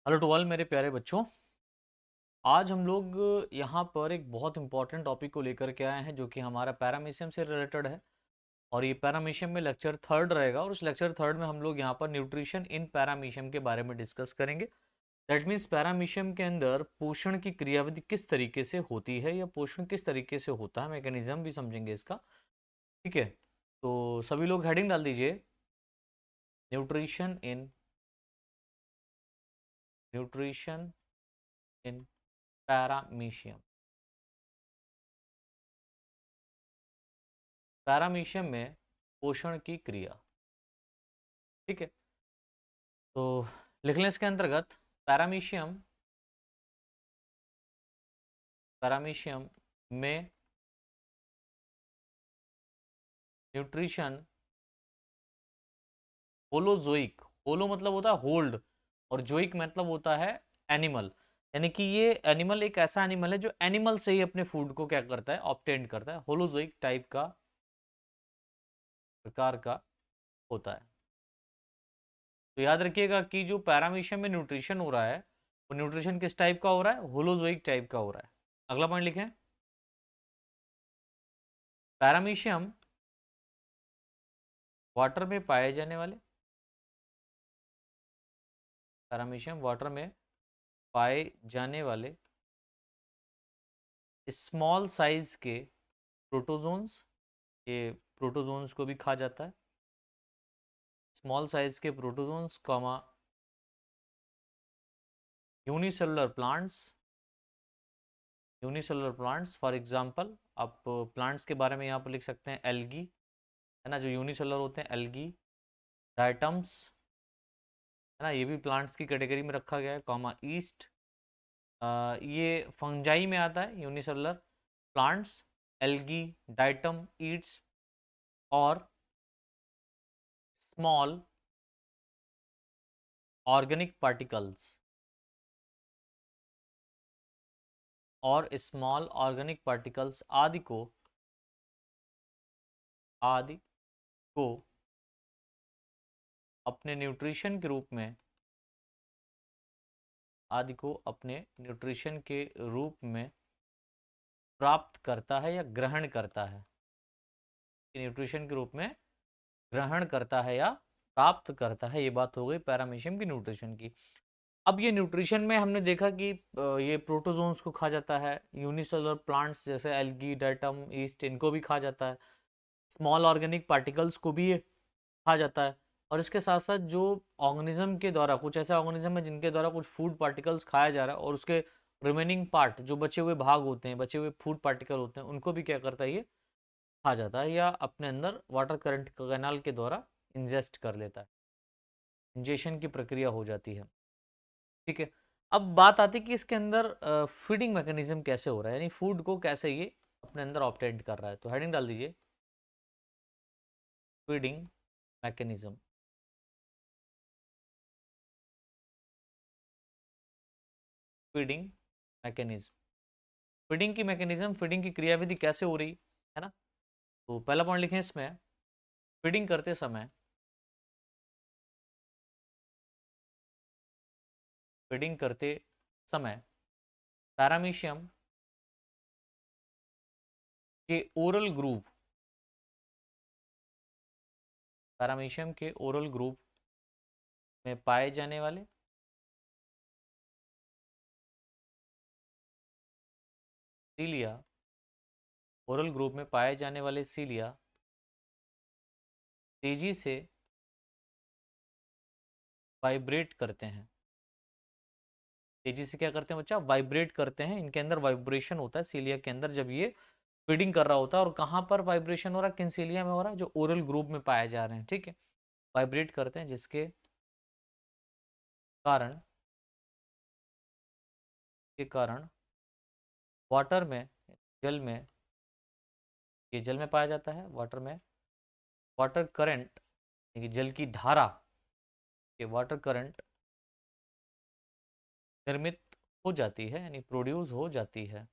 Hello to all मेरे प्यारे बच्चों। आज हम लोग यहाँ पर एक बहुत इंपॉर्टेंट टॉपिक को लेकर के आए हैं जो कि हमारा पैरामीशियम से रिलेटेड है। और ये पैरामीशियम में लेक्चर थर्ड रहेगा और उस लेक्चर थर्ड में हम लोग यहाँ पर न्यूट्रिशन इन पैरामीशियम के बारे में डिस्कस करेंगे। दैट मीन्स पैरामीशियम के अंदर पोषण की क्रियाविधि किस तरीके से होती है या पोषण किस तरीके से होता है, मैकेनिज्म भी समझेंगे इसका। ठीक है, तो सभी लोग हेडिंग डाल दीजिए, nutrition in nutrition in paramecium. Paramecium में पोषण की क्रिया। ठीक है, तो लिख लें इसके अंतर्गत पैरामीशियम पैरामीशियम में न्यूट्रिशन होलोजोइक। होलो मतलब होता है होल्ड और जोइक मतलब होता है एनिमल। यानी कि ये एनिमल एक ऐसा एनिमल है जो एनिमल से ही अपने फूड को क्या करता है, ऑब्टेन करता है। होलोजोइक टाइप का प्रकार का होता है। तो याद रखिएगा कि जो पैरामीशियम में न्यूट्रिशन हो रहा है वो न्यूट्रिशन किस टाइप का हो रहा है, होलोजोइक टाइप का हो रहा है। अगला पॉइंट लिखें, पैरामीशियम वाटर में पाए जाने वाले पैरामीशियम वाटर में पाए जाने वाले स्मॉल साइज के प्रोटोजोन्स। ये प्रोटोजोन्स को भी खा जाता है। स्मॉल साइज के protozoans comma unicellular plants. Unicellular plants for example आप प्लांट्स के बारे में यहाँ पर लिख सकते हैं एल्गी, है ना, जो यूनिसेलुलर होते हैं एल्गी। डायटम्स, है ना, ये भी प्लांट्स की कैटेगरी में रखा गया है, कॉमा ईस्ट। ये फंजाई में आता है unicellular plants, algae, diatom, Yeats और स्मॉल ऑर्गेनिक पार्टिकल्स आदि को अपने न्यूट्रिशन के रूप में प्राप्त करता है या ग्रहण करता है। न्यूट्रिशन के रूप में ग्रहण करता है या प्राप्त करता है। ये बात हो गई पैरामीशियम की न्यूट्रिशन की। अब ये न्यूट्रिशन में हमने देखा कि ये प्रोटोजोन्स को खा जाता है, यूनिसेलुलर प्लांट्स जैसे एल्गी, डाइटम, ईस्ट इनको भी खा जाता है, स्मॉल ऑर्गेनिक पार्टिकल्स को भी ये खा जाता है। और इसके साथ साथ जो ऑर्गेनिज्म के द्वारा, कुछ ऐसे ऑर्गेनिज्म है जिनके द्वारा कुछ फूड पार्टिकल्स खाया जा रहा है और उसके रिमेनिंग पार्ट जो बचे हुए भाग होते हैं, बचे हुए फूड पार्टिकल होते हैं, उनको भी क्या करता है, ये खा जाता है या अपने अंदर वाटर करंट कैनाल के द्वारा इंजेस्ट कर लेता है। इंजेशन की प्रक्रिया हो जाती है। ठीक है, अब बात आती है कि इसके अंदर फीडिंग मैकेनिज्म कैसे हो रहा है, यानी फूड को कैसे ये अपने अंदर ऑपरेट कर रहा है। तो हेडिंग डाल दीजिए, feeding mechanism. Feeding mechanism, feeding की मैकेनिज्म, फीडिंग की क्रियाविधि कैसे हो रही है ना। तो पहला पॉइंट लिखें इसमें, फीडिंग करते समय फीडिंग करते समय पैरामीशियम के ओरल ग्रूव पैरामीशियम के ओरल ग्रूव में पाए जाने वाले सीलिया, ओरल ग्रुप में पाए जाने वाले सीलिया तेजी से वाइब्रेट करते हैं। तेजी से क्या करते हैं बच्चा, वाइब्रेट करते हैं। इनके अंदर वाइब्रेशन होता है सीलिया के अंदर जब ये फीडिंग कर रहा होता है। और कहाँ पर वाइब्रेशन हो रहा है, किन सीलिया में हो रहा है, जो ओरल ग्रुप में पाए जा रहे हैं। ठीक है, वाइब्रेट करते हैं जिसके कारण वाटर में, जल में, ये जल में पाया जाता है वाटर में, वाटर करंट, जल की धारा, ये वाटर करंट निर्मित हो जाती है, यानी प्रोड्यूस हो जाती है,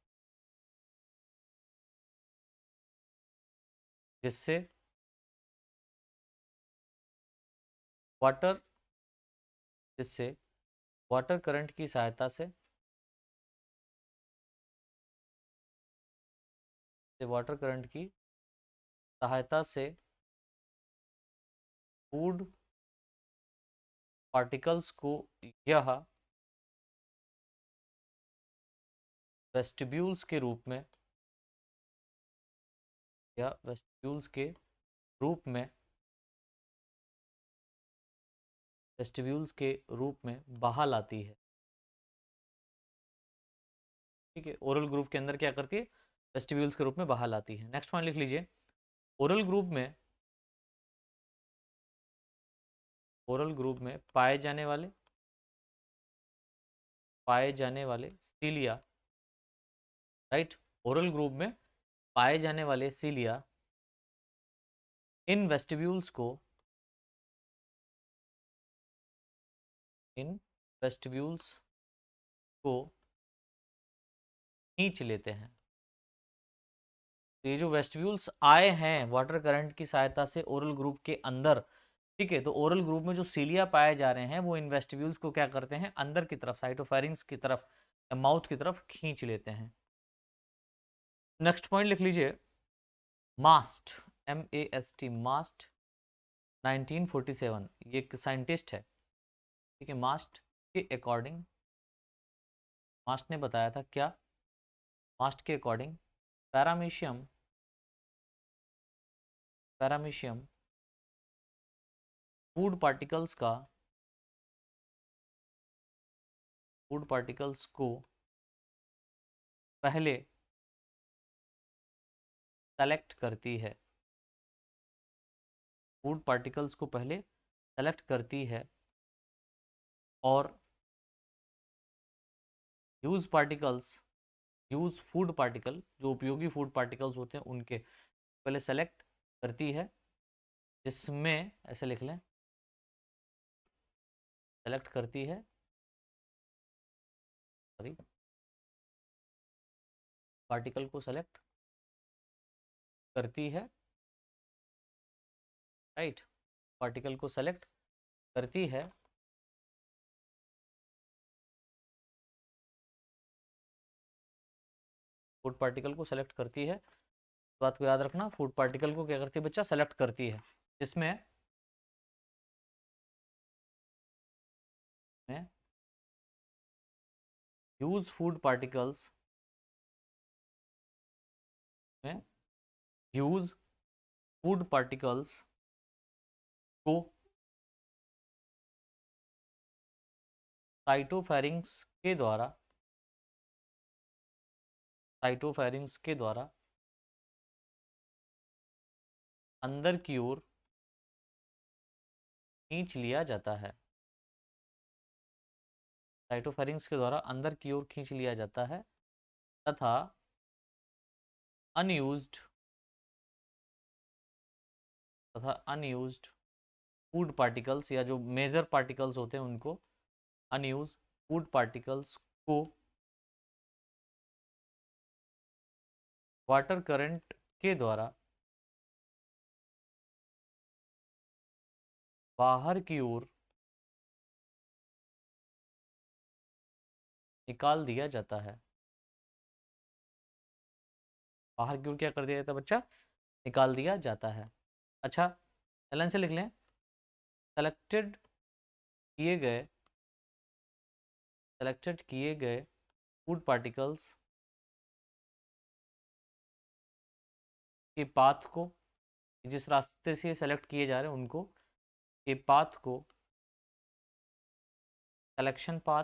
जिससे वाटर जिससे वाटर करंट की सहायता से वाटर करंट की सहायता से फूड पार्टिकल्स को यह वेस्टिब्यूल्स के रूप में या वेस्टिब्यूल्स के रूप में वेस्टिब्यूल्स के रूप में बाहर लाती है। ठीक है, ओरल ग्रूव के अंदर क्या करती है, वेस्टिब्यूल्स के रूप में बाहर लाती है। नेक्स्ट पॉइंट लिख लीजिए, ओरल ग्रूव में पाए जाने वाले सीलिया, राइट, ओरल ग्रूव में पाए जाने वाले सीलिया इन वेस्टिब्यूल्स को खींच लेते हैं। तो ये जो वेस्टिब्यूल्स आए हैं वाटर करंट की सहायता से ओरल ग्रूव के अंदर, ठीक है, तो ओरल ग्रूव में जो सीलिया पाए जा रहे हैं वो इन वेस्टिब्यूल्स को क्या करते हैं, अंदर की तरफ, साइटोफेरिंग्स की तरफ या माउथ की तरफ खींच लेते हैं। नेक्स्ट पॉइंट लिख लीजिए, मास्ट, MAST, मास्ट 1947, ये एक साइंटिस्ट है, ठीक है। मास्ट के अकॉर्डिंग, मास्ट ने बताया था क्या, मास्ट के अकॉर्डिंग पैरामीशियम फूड पार्टिकल्स को पहले सेलेक्ट करती है, फूड पार्टिकल्स को पहले सेलेक्ट करती है और यूज फूड पार्टिकल, जो उपयोगी फूड पार्टिकल्स होते हैं उनके पहले सेलेक्ट करती है, जिसमें ऐसे लिख लें, सेलेक्ट करती है, सॉरी, पार्टिकल को सेलेक्ट करती है, राइट, पार्टिकल को सेलेक्ट करती है फूड पार्टिकल को सेलेक्ट करती है, बात को याद रखना, फूड पार्टिकल को क्या करती है बच्चा, सेलेक्ट करती है, जिसमें यूज फूड पार्टिकल्स में यूज फूड पार्टिकल्स को साइटोफेरिंग्स के द्वारा अंदर की ओर खींच लिया जाता है, साइटोफेरिंग्स के द्वारा अंदर की ओर खींच लिया जाता है तथा अनयूज्ड फूड पार्टिकल्स या जो मेजर पार्टिकल्स होते हैं उनको, अनयूज्ड फूड पार्टिकल्स को वाटर करंट के द्वारा बाहर की ओर निकाल दिया जाता है, बाहर की ओर क्या कर दिया जाता है बच्चा, निकाल दिया जाता है। अच्छा, लाइन से लिख लें, सेलेक्टेड किए गए फूड पार्टिकल्स के पाथ को, जिस रास्ते से सेलेक्ट किए जा रहे हैं उनको, के पाथ को सिलेक्शन पाथ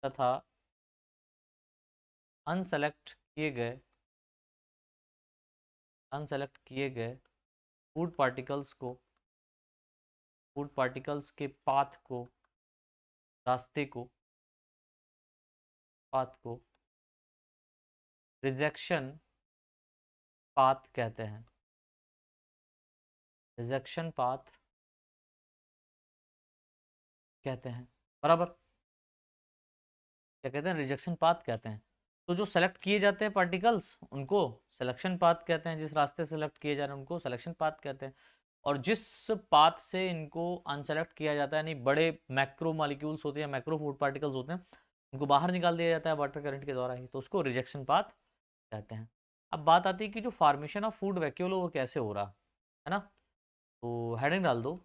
तथा अनसेलेक्ट किए गए फूड पार्टिकल्स के पाथ को, रास्ते को, पाथ को रिजेक्शन पाथ कहते हैं, रिजेक्शन पाथ कहते हैं, बराबर, क्या कहते हैं, रिजेक्शन पाथ कहते हैं। तो जो सेलेक्ट किए जाते हैं पार्टिकल्स उनको सिलेक्शन पाथ कहते हैं, जिस रास्ते सेलेक्ट किए जा रहे हैं उनको सिलेक्शन पाथ कहते हैं, और जिस पाथ से इनको अनसेलेक्ट किया जाता है, यानी बड़े मैक्रो मॉलिक्यूल्स होते हैं, मैक्रो फूड पार्टिकल्स होते हैं, उनको बाहर निकाल दिया जाता है वाटर करंट के द्वारा ही, तो उसको रिजेक्शन पाथ कहते हैं। अब बात आती है कि जो फॉर्मेशन ऑफ फूड वैक्यूल वो कैसे हो रहा है ना। तो हेडिंग डाल दो,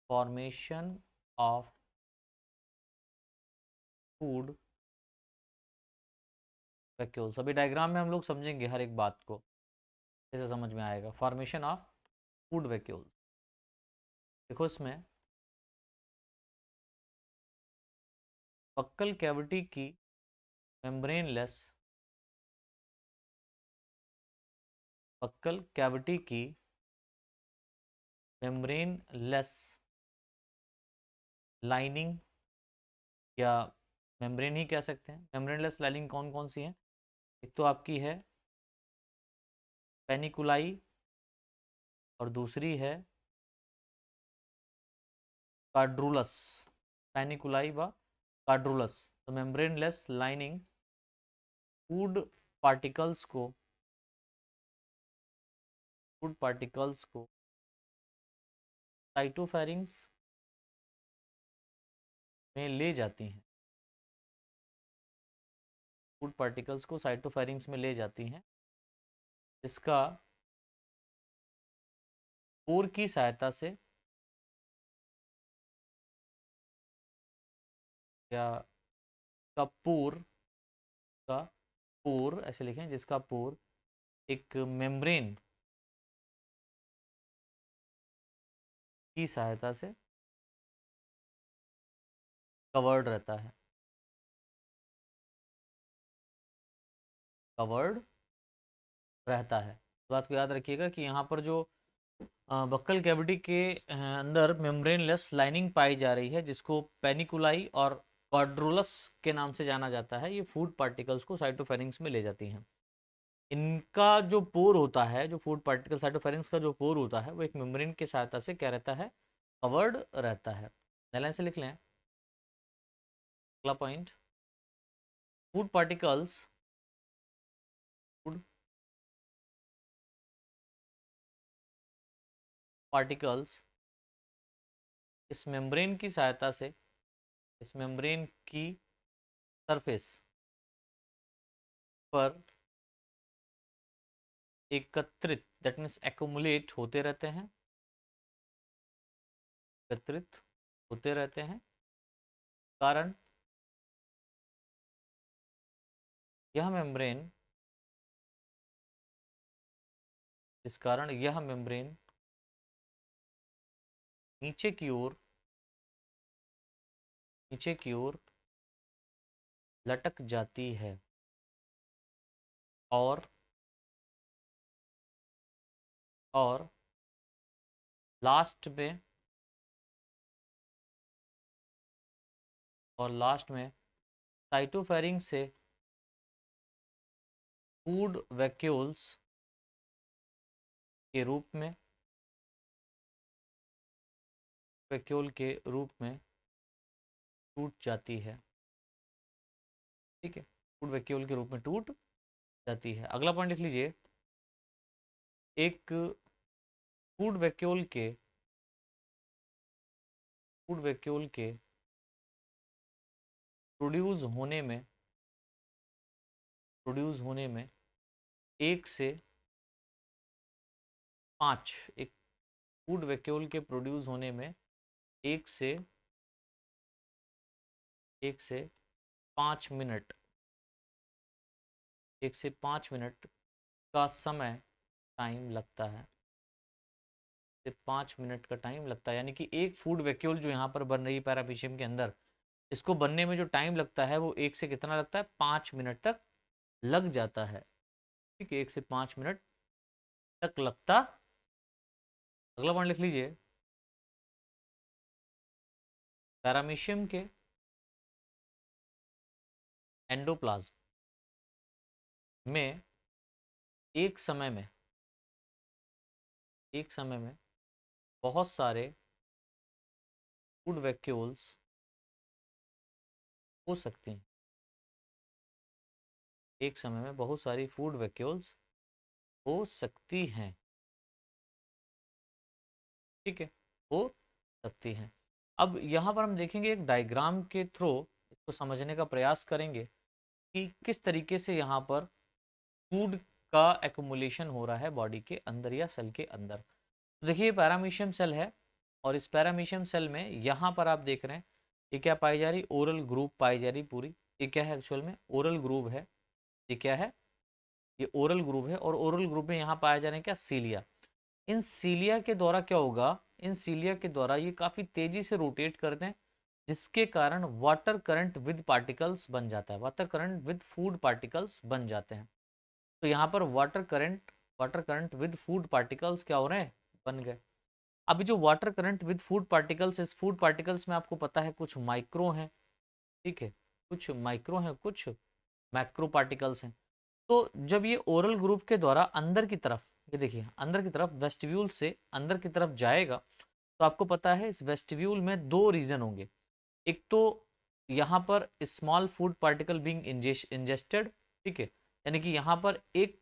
फॉर्मेशन ऑफ फूड वैक्यूल्स। अभी डायग्राम में हम लोग समझेंगे हर एक बात को, कैसे समझ में आएगा। फॉर्मेशन ऑफ फूड वैक्यूल्स, देखो इसमें बक्कल कैविटी की मेम्ब्रेनलेस, बक्कल कैविटी की मेम्ब्रेनलेस लाइनिंग, या मेम्ब्रेन ही कह सकते हैं। मेम्ब्रेनलेस लाइनिंग कौन कौन सी है? एक तो आपकी है पेनिकुलाई, और दूसरी है कार्ड्रुलस। पेनिकुलाई व कार्ड्रुलस। तो मेम्ब्रेनलेस लाइनिंग फूड पार्टिकल्स को, फूड पार्टिकल्स को साइटोफेरिंग्स में ले जाती हैं, फूड पार्टिकल्स को साइटोफेरिंग्स में ले जाती हैं, जिसका पोर की सहायता से, या का पोर, का पोर ऐसे लिखें, जिसका पोर एक मेम्ब्रेन की सहायता से कवर्ड रहता है, कवर्ड रहता है। तो बात को याद रखिएगा कि यहाँ पर जो बक्कल कैविटी के अंदर मेम्ब्रेनलेस लाइनिंग पाई जा रही है, जिसको पेनिकुलाई और क्वाड्रुलस के नाम से जाना जाता है, ये फूड पार्टिकल्स को साइटोफेरिंग्स में ले जाती हैं। इनका जो पोर होता है, जो फूड पार्टिकल साइटोफेरिंग्स का जो पोर होता है, वो एक मेम्ब्रेन की सहायता से क्या रहता है? कवर्ड रहता है। लाइन से लिख लें अगला point, food particles, food particles इस मेम्ब्रेन की सहायता से, इस मेम्ब्रेन की सरफेस पर एकत्रित, दैट मीन्स एक्यूमुलेट होते रहते हैं, एकत्रित होते रहते हैं। कारण यह मेम्ब्रेन, इस कारण यह मेम्ब्रेन नीचे की ओर, नीचे की ओर लटक जाती है, और और लास्ट में, और लास्ट में साइटोफेरिंग से फूड वैक्यूल्स के रूप में, वैक्यूल के रूप में टूट जाती है। ठीक है, फूड वैक्यूल के रूप में टूट जाती है। अगला पॉइंट लिख लीजिए, एक फूड वैक्यूल के, फूड वैक्यूल के प्रोड्यूस होने में, प्रोड्यूस होने में 1 से 5, एक फूड वैक्यूल के प्रोड्यूस होने में 1 से 5 मिनट, 1 से 5 मिनट का समय, टाइम लगता है, से 5 मिनट का टाइम लगता है। यानी कि एक फूड वैक्यूल जो यहाँ पर बन रही है पैरामीशियम के अंदर, इसको बनने में जो टाइम लगता है वो 1 से कितना लगता है? 5 मिनट तक लग जाता है। ठीक है, 1 से 5 मिनट तक लगता। अगला पॉइंट लिख लीजिए, पैरामीशियम के एंडोप्लाज्म में एक समय में, एक समय में बहुत सारे फूड वैक्यूल्स हो सकती हैं, एक समय में बहुत सारी फूड वैक्यूल्स हो सकती हैं, ठीक है, हो सकती हैं। अब यहाँ पर हम देखेंगे एक डायग्राम के थ्रू इसको समझने का प्रयास करेंगे कि किस तरीके से यहाँ पर फूड का एक्युमुलेशन हो रहा है बॉडी के अंदर या सेल के अंदर। तो देखिए पैरामीशियम सेल है और इस पैरामीशियम सेल में यहाँ पर आप देख रहे हैं ये क्या पाई जा रही, ओरल ग्रुप पाई जा रही पूरी। ये क्या है एक्चुअल में, ओरल ग्रुप है। ये क्या है, ये ओरल ग्रुप है और ओरल ग्रुप में यहाँ पाया जा रहा है क्या, सीलिया। इन सीलिया के द्वारा क्या होगा, इन सीलिया के द्वारा ये काफ़ी तेजी से रोटेट करते हैं जिसके कारण वाटर करंट विद पार्टिकल्स बन जाता है, water current with food particles बन जाते हैं। तो यहाँ पर water current with food particles क्या हो रहे हैं, बन गए। अभी जो water current with food particles, इस फूड पार्टिकल्स में आपको पता है कुछ माइक्रो हैं, ठीक है, कुछ माइक्रो हैं, कुछ मैक्रो पार्टिकल्स हैं। तो जब ये ओरल ग्रूव के द्वारा अंदर की तरफ, ये देखिए अंदर की तरफ वेस्टिब्यूल से अंदर की तरफ जाएगा, तो आपको पता है इस वेस्टिब्यूल में दो रीजन होंगे। एक तो यहाँ पर small food particle being ingested, ठीक है, यानी कि यहाँ पर एक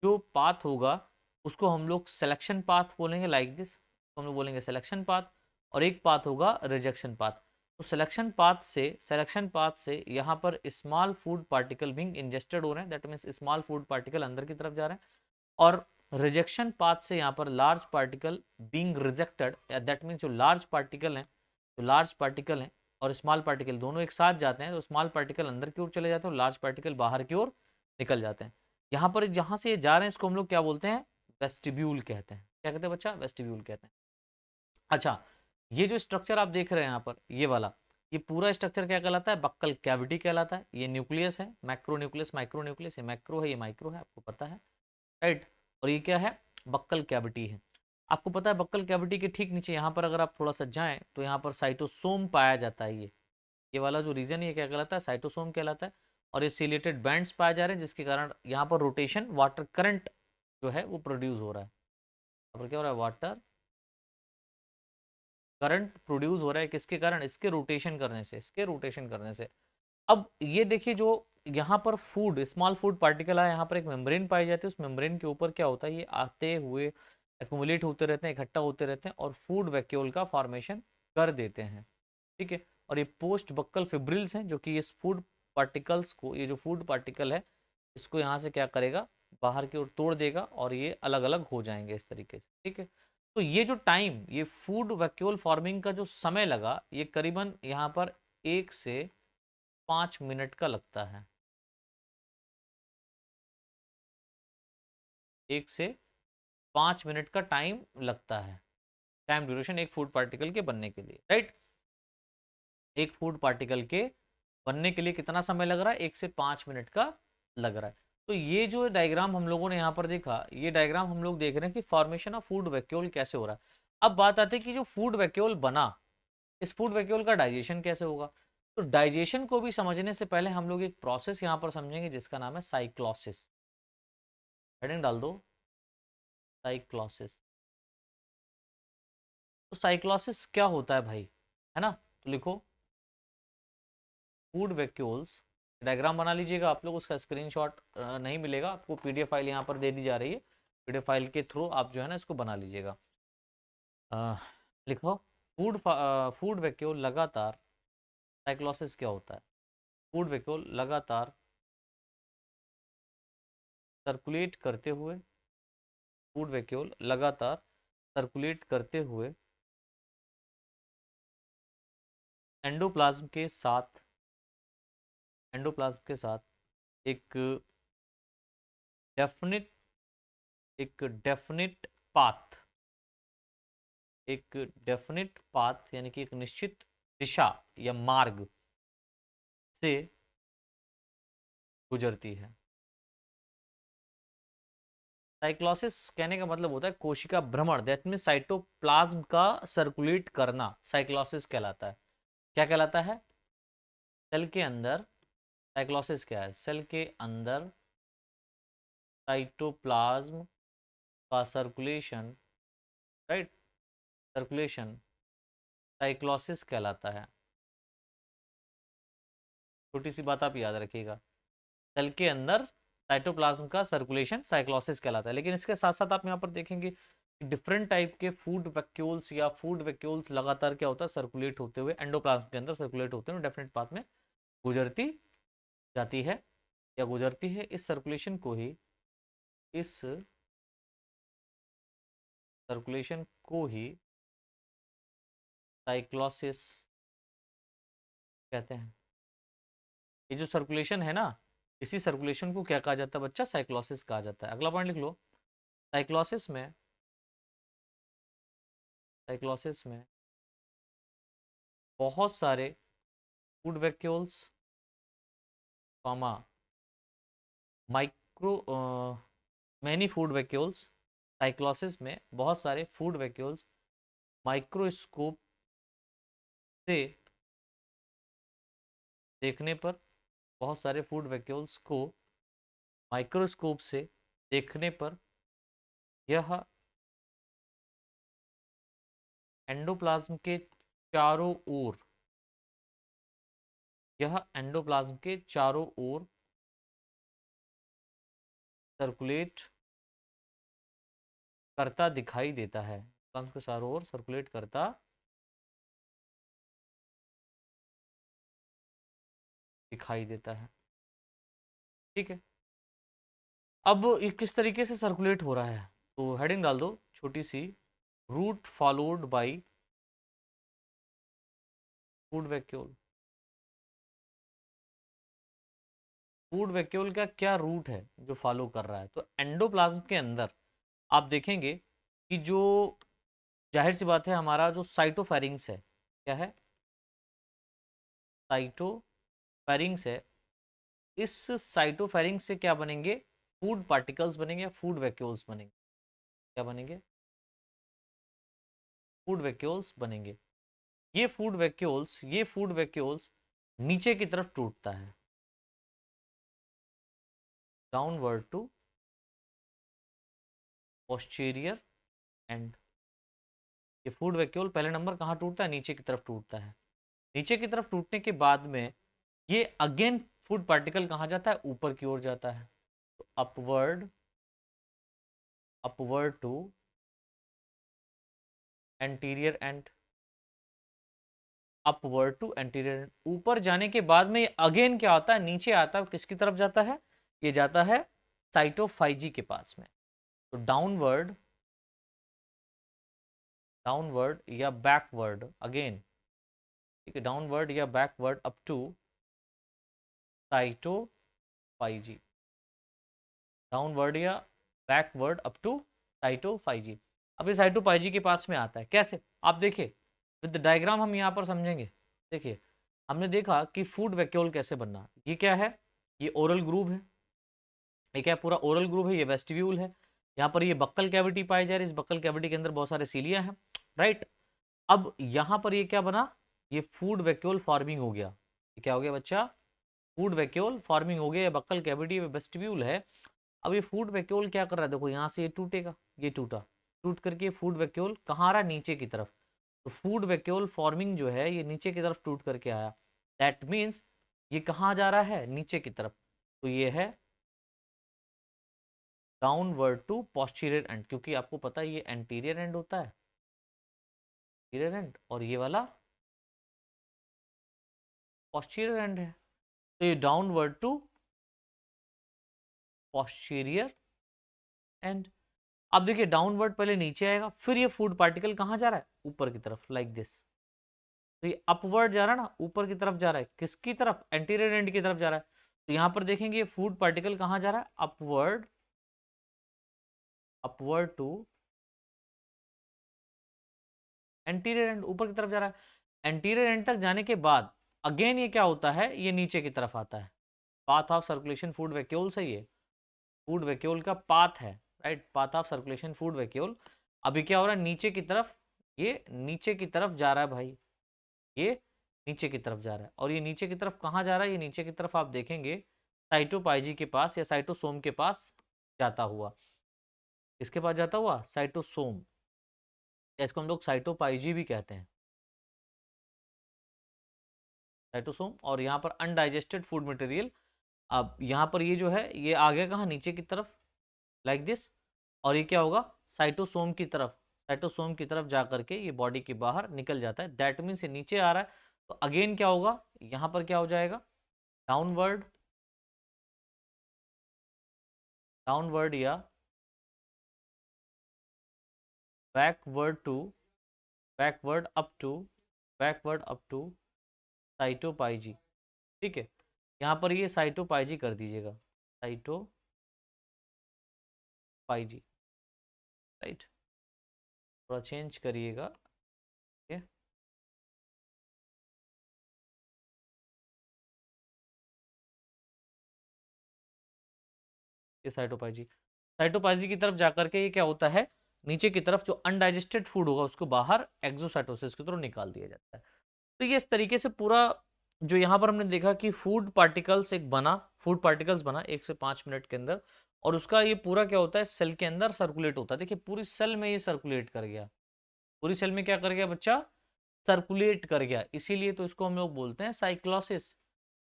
जो पाथ होगा उसको हम लोग सिलेक्शन पाथ बोलेंगे, लाइक दिस, तो हम लोग बोलेंगे सिलेक्शन पाथ। और एक पाथ होगा रिजेक्शन पाथ। तो सिलेक्शन पाथ से यहाँ पर small food particle being ingested हो रहे हैं, that means small food particle अंदर की तरफ जा रहे हैं। और रिजेक्शन पाथ से यहाँ पर large particle being rejected, that means जो लार्ज पार्टिकल हैं, जो लार्ज पार्टिकल हैं और स्मॉल पार्टिकल दोनों एक साथ जाते हैं, तो स्मॉल पार्टिकल अंदर की ओर चले जाते हैं और लार्ज पार्टिकल बाहर की ओर निकल जाते हैं। यहाँ पर जहाँ से ये जा रहे हैं इसको हम लोग क्या बोलते हैं, वेस्टिब्यूल कहते हैं। क्या कहते हैं बच्चा, वेस्टिब्यूल कहते हैं। अच्छा, ये जो स्ट्रक्चर आप देख रहे हैं यहाँ पर, ये वाला, ये पूरा स्ट्रक्चर क्या कहलाता है, बक्कल कैविटी कहलाता है। ये न्यूक्लियस है, मैक्रो न्यूक्लियस, माइक्रो न्यूक्लियस, ये मैक्रो है, ये माइक्रो है, आपको पता है, राइट। और ये क्या है, बक्कल कैविटी है। आपको पता है बक्कल कैविटी के ठीक नीचे यहाँ पर अगर आप थोड़ा सा जाएं तो यहाँ पर साइटोसोम पाया जाता है। ये वाला जो रीजन ये क्या कहलाता है, साइटोसोम कहलाता है। और ये सिलेटेड बैंड्स पाए जा रहे हैं जिसके कारण यहाँ पर रोटेशन, वाटर करंट जो है वो प्रोड्यूस हो रहा है। यहाँ पर क्या हो रहा है, वाटर करंट प्रोड्यूस हो रहा है, किसके कारण, इसके रोटेशन करने से, इसके रोटेशन करने से। अब ये देखिए जो यहाँ पर फूड, स्मॉल फूड पार्टिकल है, यहाँ पर एक मेम्ब्रेन पाई जाती है। उस मेम्ब्रेन के ऊपर क्या होता है, ये आते हुए एक्युमुलेट होते रहते हैं, इकट्ठा होते रहते हैं और फूड वैक्यूल का फॉर्मेशन कर देते हैं, ठीक है। और ये पोस्ट बक्कल फिब्रिल्स हैं जो कि इस फूड पार्टिकल्स को, ये जो फूड पार्टिकल है इसको यहाँ से क्या करेगा, बाहर की ओर तोड़ देगा और ये अलग अलग हो जाएंगे इस तरीके से, ठीक है। तो ये जो टाइम, ये फूड वैक्यूल फॉर्मिंग का जो समय लगा, ये करीबन यहाँ पर 1 से 5 मिनट का लगता है। 1 से 5 मिनट का टाइम लगता है, टाइम ड्यूरेशन एक फूड पार्टिकल के बनने के लिए, राइट। एक फूड पार्टिकल के बनने के लिए कितना समय लग रहा है, 1 से 5 मिनट का लग रहा है। तो ये जो डायग्राम हम लोगों ने यहाँ पर देखा, ये डायग्राम हम लोग देख रहे हैं कि फॉर्मेशन ऑफ फूड वैक्यूल कैसे हो रहा है। अब बात आती है कि जो फूड वैक्यूल बना, इस फूड वैक्यूल का डाइजेशन कैसे होगा। तो डाइजेशन को भी समझने से पहले हम लोग एक प्रोसेस यहाँ पर समझेंगे जिसका नाम है साइक्लोसिस। हेडिंग डाल दो, साइक्लोसिस। तो साइक्लोसिस क्या होता है भाई, है ना, तो लिखो फूड वैक्यूल्स। डायग्राम बना लीजिएगा आप लोग, उसका स्क्रीनशॉट नहीं मिलेगा आपको, पीडीएफ फाइल यहाँ पर दे दी जा रही है, पीडीएफ फाइल के थ्रू आप जो है ना इसको बना लीजिएगा। अ, लिखो फूड वैक्यूल लगातार, साइक्लोसिस क्या होता है, फूड वैक्यूल लगातार सर्कुलेट करते हुए, फूड वैक्यूल लगातार सर्कुलेट करते हुए एंडोप्लाज्म के साथ, एंडोप्लाज्म के साथ एक डेफिनिट, एक डेफिनिट पाथ, एक डेफिनिट पाथ यानी कि एक निश्चित दिशा या मार्ग से गुजरती है। साइक्लोसिस कहने का मतलब होता है कोशिका भ्रमण, दैट मीन साइटोप्लाज्म का सर्कुलेट करना साइक्लोसिस कहलाता है। क्या कहलाता है, सेल के अंदर, साइक्लोसिस क्या है, सेल के अंदर साइटोप्लाज्म का सर्कुलेशन, राइट, सर्कुलेशन साइक्लोसिस कहलाता है। छोटी सी बात आप याद रखिएगा, सेल के अंदर साइटोप्लाज्म का सर्कुलेशन साइक्लोसिस कहलाता है। लेकिन इसके साथ साथ आप यहाँ पर देखेंगे डिफरेंट टाइप के फूड वैक्यूल्स या फूड वैक्यूल्स लगातार क्या होता है सर्कुलेट होते हुए एंडोप्लाज्म के अंदर सर्कुलेट होते हुए डेफिनेट पाथ में गुजरती जाती है या गुजरती है। इस सर्कुलेशन को ही साइक्लोसिस कहते हैं। ये जो सर्कुलेशन है ना, इसी सर्कुलेशन को क्या कहा जाता है बच्चा, साइक्लोसिस कहा जाता है। अगला पॉइंट लिख लो। साइक्लोसिस में साइक्लोसिस में बहुत सारे food vacuoles comma micro many food vacuoles, cyclosis में बहुत सारे फूड वैक्यूल्स माइक्रोस्कोप से देखने पर, बहुत सारे फूड वैक्यूल्स को माइक्रोस्कोप से देखने पर यह एंडोप्लाज्म के चारों ओर सर्कुलेट करता दिखाई देता है। एंडोप्लाज्म के चारों ओर सर्कुलेट करता दिखाई देता है। ठीक है, अब ये किस तरीके से सर्कुलेट हो रहा है, तो हेडिंग डाल दो छोटी सी, root followed by food vacuole. Food vacuole का क्या रूट है जो फॉलो कर रहा है, तो एंडोप्लाज्म के अंदर आप देखेंगे कि जो जाहिर सी बात है हमारा जो साइटोफेरिंग्स है, क्या है, साइटोफेरिंग्स है। इस साइटोफेरिंग्स से क्या बनेंगे, फूड पार्टिकल्स बनेंगे या फूड वैक्यूल्स बनेंगे, क्या बनेंगे, फूड वैक्यूल्स बनेंगे। ये फूड वैक्यूल्स नीचे की तरफ टूटता है, डाउनवर्ड टू पोस्टीरियर एंड। ये फूड वैक्यूल पहले नंबर कहाँ टूटता है, नीचे की तरफ टूटता है। नीचे की तरफ टूटने के बाद में ये अगेन फूड पार्टिकल कहाँ जाता है, ऊपर की ओर जाता है। तो upward upward to anterior end, upward to anterior end. ऊपर जाने के बाद में ये अगेन क्या होता है, नीचे आता है, किसकी तरफ जाता है, ये जाता है साइटोफाइजी के पास में। तो डाउनवर्ड डाउनवर्ड या बैकवर्ड अगेन, ठीक है, डाउनवर्ड या बैकवर्ड अप टू साइटोफाइजी, डाउनवर्ड या बैकवर्ड अप टू साइटोफाइजी। अब ये साइटोफाइजी के पास में आता है कैसे, आप देखिए विद डायग्राम हम यहाँ पर समझेंगे। देखिए हमने देखा कि फूड वैक्यूल कैसे बनना, ये क्या है, ये ओरल ग्रूव है, ये क्या पूरा ओरल ग्रूव है, ये वेस्टिब्यूल है। यहाँ पर ये बक्कल कैविटी पाई जा रही है, इस बक्कल कैविटी के अंदर बहुत सारे सीलिया हैं, राइट। अब यहाँ पर ये क्या बना, ये फूड वैक्यूल फॉर्मिंग हो गया। ये क्या हो गया बच्चा, फूड वैक्यूल फॉर्मिंग हो गया, ये बक्कल कैविटी वेस्टिब्यूल है। अब ये फूड वैक्यूल क्या कर रहा है, देखो यहाँ से ये टूटेगा, ये टूटा, टूट करके फूड वैक्यूल कहाँ आ रहा है, नीचे की तरफ। तो फूड वैक्यूल फॉर्मिंग जो है ये नीचे की तरफ टूट करके आया, दैट मीन्स ये कहाँ जा रहा है, नीचे की तरफ। तो ये है डाउनवर्ड टू पोस्टीरियर एंड, क्योंकि आपको पता है ये एंटीरियर एंड होता है, एंटीरियर एंड, और ये वाला पोस्टीरियर एंड है। तो ये डाउनवर्ड टू पोस्टीरियर एंड। अब देखिए डाउनवर्ड पहले नीचे आएगा, फिर ये फूड पार्टिकल कहाँ जा रहा है, ऊपर की तरफ, लाइक दिस। तो ये अपवर्ड जा रहा है ना, ऊपर की तरफ जा रहा है, किसकी तरफ, एंटीरियर एंड की तरफ जा रहा है। तो यहाँ पर देखेंगे ये फूड पार्टिकल कहाँ जा रहा है, upward upward to anterior end, ऊपर की तरफ जा रहा है। एंटीरियर एंड तक जाने के बाद अगेन ये क्या होता है, ये नीचे की तरफ आता है। Path of circulation food vacuole से, ये फूड वैक्यूल का पाथ है, right, path of circulation food vacuole. अभी क्या हो रहा है, नीचे की तरफ, ये नीचे की तरफ जा रहा है भाई, ये नीचे की तरफ जा रहा है। और ये नीचे की तरफ कहाँ जा रहा है, ये नीचे की तरफ आप देखेंगे साइटोपाइजी के पास या साइटोसोम के पास जाता हुआ। इसके पास जाता हुआ साइटोसोम, या इसको हम लोग साइटोपाइजी भी कहते हैं, साइटोसोम। और यहाँ पर अनडाइजेस्टेड फूड मटेरियल अब यहाँ पर ये जो है ये आ गया कहाँ, नीचे की तरफ, लाइक दिस, और ये क्या होगा, साइटोसोम की तरफ, साइटोसोम की तरफ जा करके ये बॉडी के बाहर निकल जाता है। दैट मीन्स ये नीचे आ रहा है, तो अगेन क्या होगा, यहाँ पर क्या हो जाएगा, डाउनवर्ड, डाउनवर्ड या backward to, backward up to, backward up to cytopyge. ठीक है, यहाँ पर ये साइटोपाइजी कर दीजिएगा, साइटोपाइजी, राइट, थोड़ा चेंज करिएगा। ठीक है, ये साइटोपाइजी, साइटोपाइजी की तरफ जाकर के ये क्या होता है, नीचे की तरफ जो अनडाइजेस्टेड फूड होगा उसको बाहर एक्सोसाइटोसिस की तरफ निकाल दिया जाता है। तो ये इस तरीके से पूरा, जो यहाँ पर हमने देखा कि फूड पार्टिकल्स एक बना, फूड पार्टिकल्स बना 1 से 5 मिनट के अंदर, और उसका ये पूरा क्या होता है, सेल के अंदर सर्कुलेट होता है। देखिए पूरी सेल में ये सर्कुलेट कर गया, पूरी सेल में क्या कर गया बच्चा, सर्कुलेट कर गया, इसीलिए तो इसको हम लोग बोलते हैं साइक्लोसिस,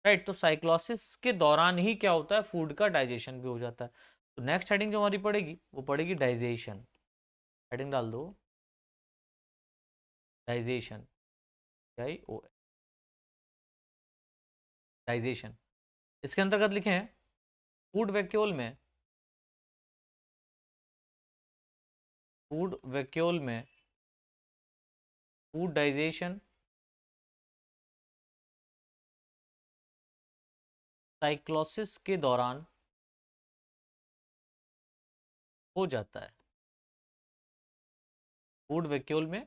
राइट। तो साइक्लोसिस के दौरान ही क्या होता है, फूड का डाइजेशन भी हो जाता है। तो नेक्स्ट हेडिंग जो हमारी पड़ेगी वो पड़ेगी डाइजेशन, हेडिंग डाल दो डाइजेशन, डाइजेशन। इसके अंतर्गत लिखे हैं फूड वैक्यूल में, फूड वैक्यूल में फूड डाइजेशन साइक्लोसिस के दौरान हो जाता है। फूड वैक्यूल में,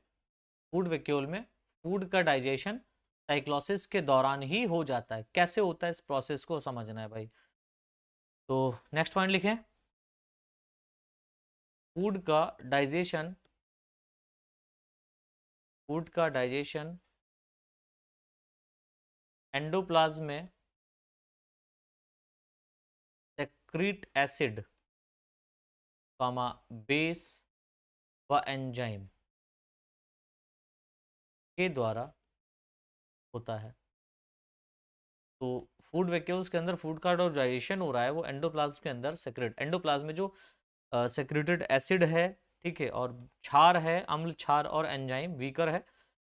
फूड वैक्यूल में फूड का डाइजेशन साइक्लोसिस के दौरान ही हो जाता है। कैसे होता है इस प्रोसेस को समझना है भाई। तो नेक्स्ट पॉइंट लिखें, फूड का डाइजेशन, फूड का डाइजेशन एंडोप्लाज्म में सेक्रीट एसिड कामा बेस व एंजाइम के द्वारा होता है। तो फूड वैक्यूल्स के अंदर फूड का जो डाइजेशन हो रहा है वो एंडोप्लाज्म के अंदर सेक्रेट, एंडोप्लाज्म में जो सेक्रेटेड एसिड है, ठीक है, और क्षार है, अम्ल क्षार और एंजाइम वीकर है,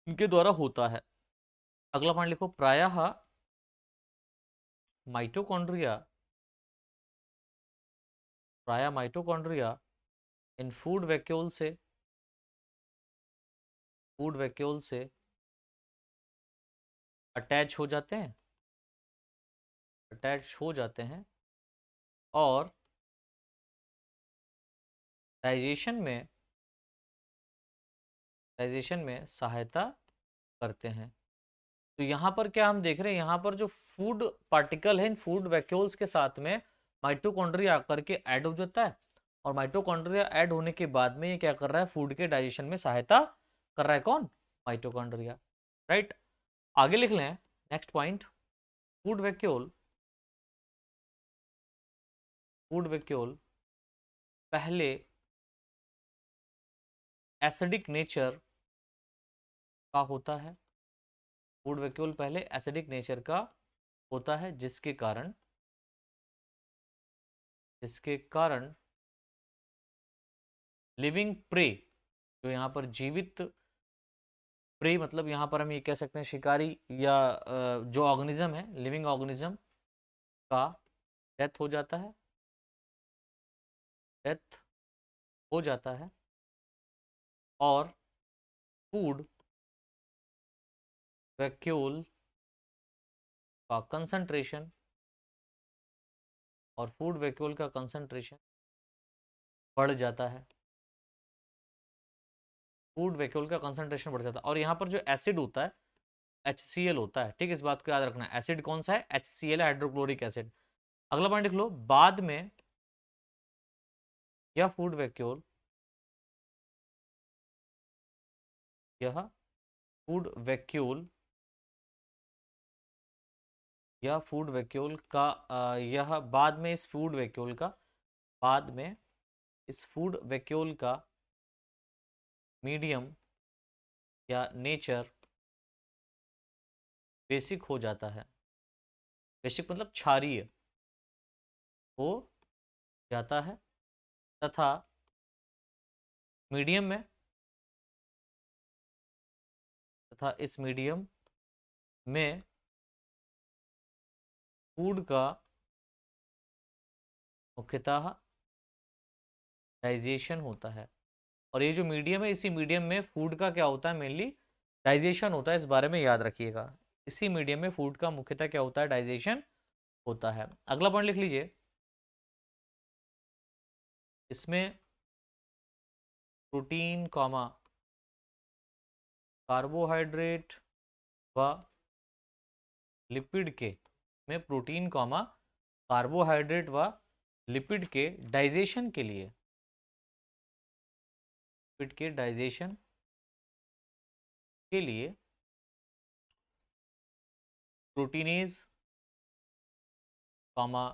इनके द्वारा होता है। अगला पॉइंट लिखो, प्रायः माइटोकॉन्ड्रिया, प्रायः माइटोकॉन्ड्रिया इन फूड वैक्यूल से, फूड वैक्यूल से अटैच हो जाते हैं, अटैच हो जाते हैं और डाइजेशन में, डाइजेशन में सहायता करते हैं। तो यहाँ पर क्या हम देख रहे हैं, यहाँ पर जो फूड पार्टिकल है इन फूड वैक्यूल्स के साथ में माइटोकॉन्ड्रिया आकर के ऐड हो जाता है, और माइटोकॉन्ड्रिया ऐड होने के बाद में ये क्या कर रहा है, फूड के डाइजेशन में सहायता कर रहा है, कौन, माइटोकॉन्ड्रिया, राइट। आगे लिख लें next point, food vacuole, food vacuole पहले एसिडिक नेचर का होता है, फूड वैक्यूल पहले एसिडिक नेचर का होता है, जिसके कारण, जिसके कारण लिविंग प्रे, जो यहाँ पर जीवित प्रे मतलब यहाँ पर हम ये कह सकते हैं शिकारी या जो ऑर्गेनिज्म है, लिविंग ऑर्गेनिज्म का डेथ हो जाता है, डेथ हो जाता है, और फूड वैक्यूल का कंसंट्रेशन, और फूड वैक्यूल का कंसंट्रेशन बढ़ जाता है, फूड वैक्यूल का कंसंट्रेशन बढ़ जाता है। और यहाँ पर जो एसिड होता है HCl होता है, ठीक है, इस बात को याद रखना है। एसिड कौन सा है, HCl है, हाइड्रोक्लोरिक एसिड। अगला पॉइंट लिख लो, बाद में यह फूड वैक्यूल, यह फूड वैक्यूल, यह फूड वैक्यूल का यह बाद में इस फूड वैक्यूल का, बाद में इस फूड वैक्यूल का मीडियम या नेचर बेसिक हो जाता है। बेसिक मतलब क्षारीय, हो जाता है तथा मीडियम में इस मीडियम में फूड का मुख्यतः डाइजेशन होता है। और ये जो मीडियम है, इसी मीडियम में फूड का क्या होता है, मेनली डाइजेशन होता है। इस बारे में याद रखिएगा, इसी मीडियम में फूड का मुख्यतः क्या होता है, डाइजेशन होता है। अगला पॉइंट लिख लीजिए, इसमें प्रोटीन कॉमा कार्बोहाइड्रेट व लिपिड के में प्रोटीन कॉमा कार्बोहाइड्रेट व लिपिड के डाइजेशन के लिए, लिपिड के डाइजेशन के लिए proteinase comma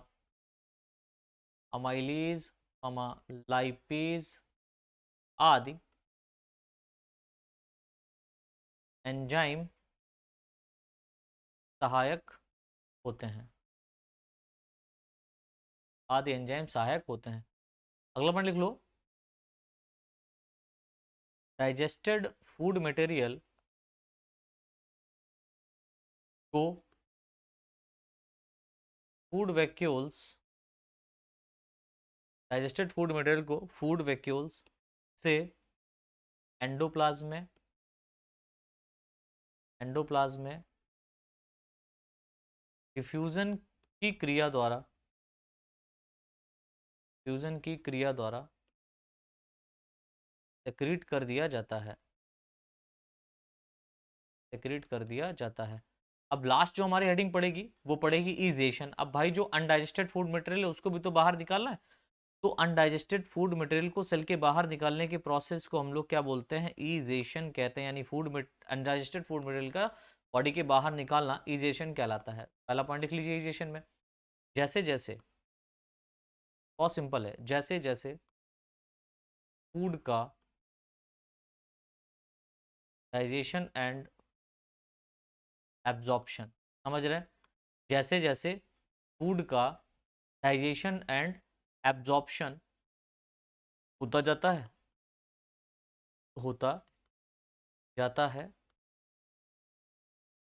amylase comma lipase आदि एंजाइम सहायक होते हैं, आदि एंजाइम सहायक होते हैं। अगला पॉइंट लिख लो, डाइजेस्टेड फूड मटेरियल को food vacuoles, digested food material को फूड वैक्यूल्स से एंडोप्लाज्म में डिफ्यूजन की क्रिया द्वारा सेक्रीट कर दिया जाता है, अब लास्ट जो हमारी हेडिंग पड़ेगी वो पड़ेगी इजेशन। अब भाई जो अनडाइजेस्टेड फूड मटेरियल है उसको भी तो बाहर निकालना है, तो अनडाइजेस्टेड फूड मटेरियल को सेल के बाहर निकालने के प्रोसेस को हम लोग क्या बोलते हैं, इजेशन कहते हैं। यानी अनडाइजेस्टेड फूड मटेरियल का बॉडी के बाहर निकालना इजेशन कहलाता है। पहला पॉइंट लिख लीजिए इजेशन में, जैसे जैसे, बहुत सिंपल है, जैसे जैसे फूड का डाइजेशन एंड एब्जॉर्प्शन, समझ रहे हैं, जैसे जैसे फूड का डाइजेशन एंड एब्जॉर्प्शन होता जाता है,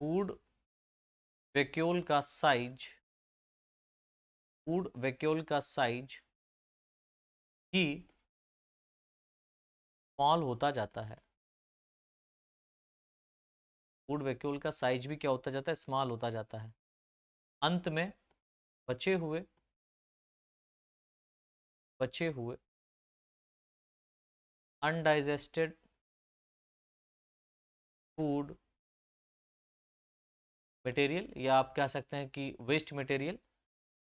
फूड वैक्यूल का साइज, ही स्मॉल होता जाता है, फूड वैक्यूल का साइज भी क्या होता जाता है, स्मॉल होता जाता है। अंत में बचे हुए अनडाइजेस्टेड फूड मटेरियल, या आप कह सकते हैं कि वेस्ट मटेरियल,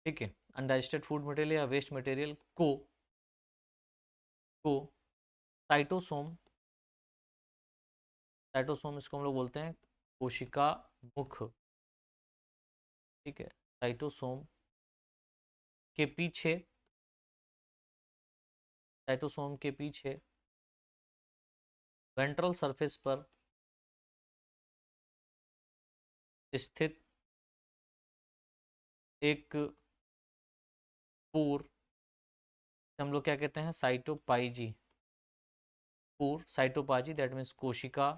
ठीक है, अनडाइजेस्टेड फूड मटेरियल या वेस्ट मटेरियल को साइटोसोम, इसको हम लोग बोलते हैं कोशिका मुख, ठीक है, साइटोसोम के पीछे वेंट्रल सरफेस पर स्थित एक पूर, हम लोग क्या कहते हैं, साइटोपाइजी, दैट मीन्स कोशिका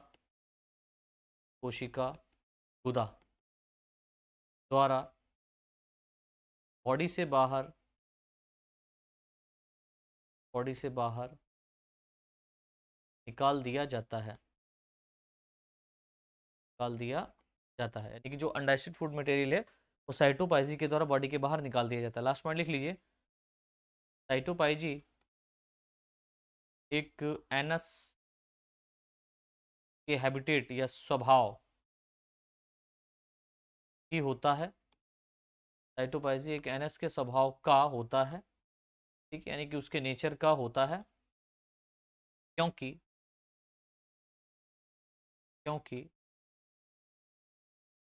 गुदा द्वारा बॉडी से बाहर निकाल दिया जाता है, यानी कि जो अनडाइजेस्टेड फूड मटेरियल है वो साइटोपाइजी के द्वारा बॉडी के बाहर निकाल दिया जाता है। लास्ट पॉइंट लिख लीजिए, साइटोपाइजी एक एनस के हैबिटेट या स्वभाव ही होता है, साइटोपाइजी एक एनस के स्वभाव का होता है, ठीक है, यानी कि उसके नेचर का होता है, क्योंकि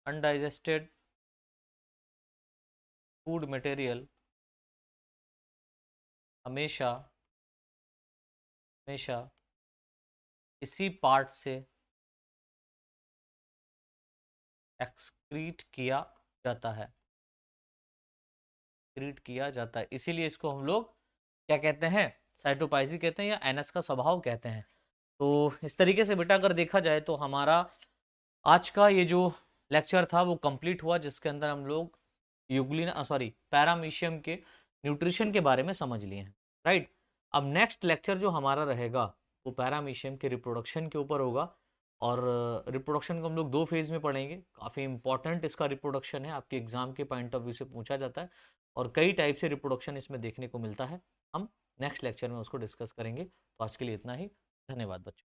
अनडाइजेस्टेड फूड मटेरियल हमेशा इसी पार्ट से एक्सक्रीट किया जाता है, एक्सक्रीट किया जाता है, इसीलिए इसको हम लोग क्या कहते हैं, साइटोपाइसी कहते हैं या एनएस का स्वभाव कहते हैं। तो इस तरीके से बेटा अगर देखा जाए तो हमारा आज का ये जो लेक्चर था वो कंप्लीट हुआ, जिसके अंदर हम लोग पैरामीशियम के न्यूट्रिशन के बारे में समझ लिए हैं, राइट। अब नेक्स्ट लेक्चर जो हमारा रहेगा वो पैरामीशियम के रिप्रोडक्शन के ऊपर होगा, और रिप्रोडक्शन को हम लोग 2 फेज में पढ़ेंगे। काफ़ी इंपॉर्टेंट इसका रिप्रोडक्शन है, आपके एग्जाम के पॉइंट ऑफ व्यू से पूछा जाता है, और कई टाइप से रिप्रोडक्शन इसमें देखने को मिलता है। हम नेक्स्ट लेक्चर में उसको डिस्कस करेंगे। तो आज के लिए इतना ही, धन्यवाद बच्चों।